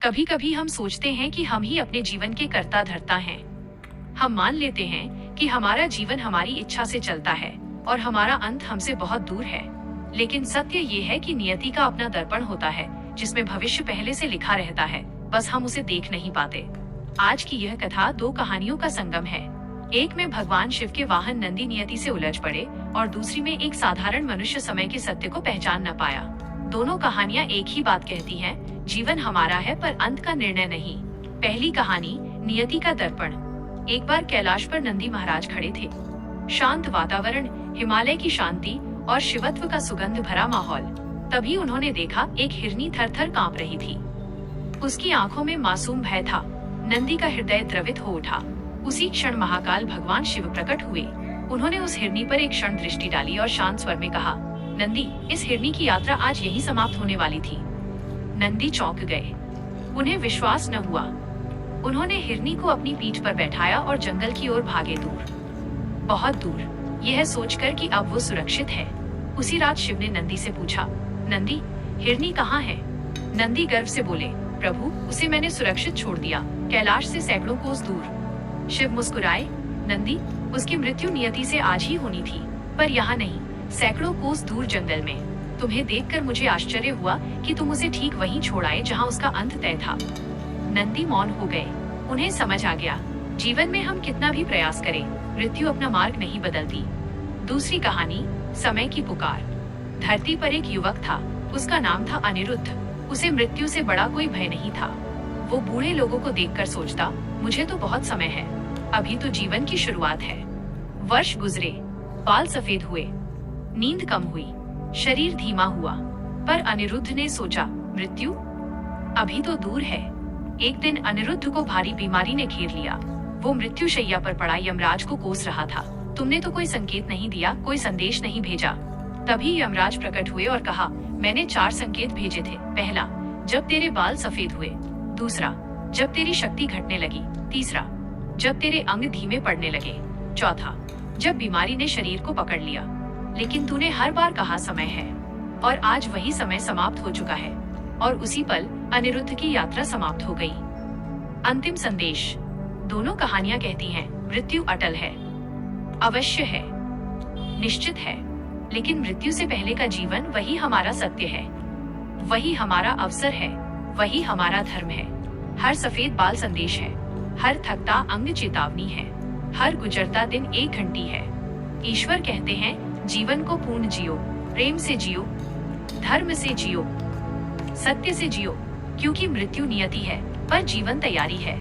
कभी कभी हम सोचते हैं कि हम ही अपने जीवन के कर्ता धर्ता हैं। हम मान लेते हैं कि हमारा जीवन हमारी इच्छा से चलता है और हमारा अंत हमसे बहुत दूर है। लेकिन सत्य ये है कि नियति का अपना दर्पण होता है, जिसमें भविष्य पहले से लिखा रहता है, बस हम उसे देख नहीं पाते। आज की यह कथा दो कहानियों का संगम है। एक में भगवान शिव के वाहन नंदी नियति से उलझ पड़े और दूसरी में एक साधारण मनुष्य समय के सत्य को पहचान न पाया। दोनों कहानियां एक ही बात कहती हैं, जीवन हमारा है पर अंत का निर्णय नहीं। पहली कहानी, नियति का दर्पण। एक बार कैलाश पर नंदी महाराज खड़े थे। शांत वातावरण, हिमालय की शांति और शिवत्व का सुगंध भरा माहौल। तभी उन्होंने देखा, एक हिरनी थर-थर कांप रही थी। उसकी आंखों में मासूम भय था। नंदी का हृदय द्रवित हो उठा। उसी क्षण महाकाल भगवान शिव प्रकट हुए। उन्होंने उस हिरनी पर एक क्षण दृष्टि डाली और शांत स्वर में कहा, नंदी, इस हिरनी की यात्रा आज यही समाप्त होने वाली थी। नंदी चौंक गए। उन्हें विश्वास न हुआ। उन्होंने हिरनी को अपनी पीठ पर बैठाया और जंगल की ओर भागे, दूर, बहुत दूर, यह सोचकर कि अब वो सुरक्षित है। उसी रात शिव ने नंदी से पूछा, नंदी, हिरनी कहाँ है? नंदी गर्व से बोले, प्रभु, उसे मैंने सुरक्षित छोड़ दिया, कैलाश से सैकड़ों कोस दूर। शिव मुस्कुराए, नंदी, उसकी मृत्यु नियति से आज ही होनी थी, पर यहाँ नहीं, सैकड़ों कोस दूर जंगल में। तुम्हें देखकर मुझे आश्चर्य हुआ कि तुम उसे ठीक वहीं छोड़ आए जहाँ उसका अंत तय था। नंदी मौन हो गए। उन्हें समझ आ गया, जीवन में हम कितना भी प्रयास करें, मृत्यु अपना मार्ग नहीं बदलती। दूसरी कहानी, समय की पुकार। धरती पर एक युवक था। उसका नाम था अनिरुद्ध। उसे मृत्यु से बड़ा कोई भय नहीं था। वो बूढ़े लोगों को देखकर सोचता, मुझे तो बहुत समय है, अभी तो जीवन की शुरुआत है। वर्ष गुजरे, बाल सफेद हुए, नींद कम हुई, शरीर धीमा हुआ, पर अनिरुद्ध ने सोचा, मृत्यु अभी तो दूर है। एक दिन अनिरुद्ध को भारी बीमारी ने घेर लिया। वो मृत्यु शैया पर पड़ा यमराज को कोस रहा था। तुमने तो कोई संकेत नहीं दिया, कोई संदेश नहीं भेजा। तभी यमराज प्रकट हुए और कहा, मैंने 4 संकेत भेजे थे। पहला, जब तेरे बाल सफेद हुए। दूसरा, जब तेरी शक्ति घटने लगी। तीसरा, जब तेरे अंग धीमे पड़ने लगे। चौथा, जब बीमारी ने शरीर को पकड़ लिया। लेकिन तूने हर बार कहा समय है, और आज वही समय समाप्त हो चुका है। और उसी पल अनिरुद्ध की यात्रा समाप्त हो गई। अंतिम संदेश। दोनों कहानियां कहती हैं, मृत्यु अटल है, अवश्य है, निश्चित है, लेकिन मृत्यु से पहले का जीवन वही हमारा सत्य है, वही हमारा अवसर है, वही हमारा धर्म है। हर सफेद बाल संदेश है, हर थकता अंग चेतावनी है, हर गुजरता दिन एक घंटी है। ईश्वर कहते हैं, जीवन को पूर्ण जियो, प्रेम से जियो, धर्म से जियो, सत्य से जियो, क्योंकि मृत्यु नियति है, पर जीवन तैयारी है।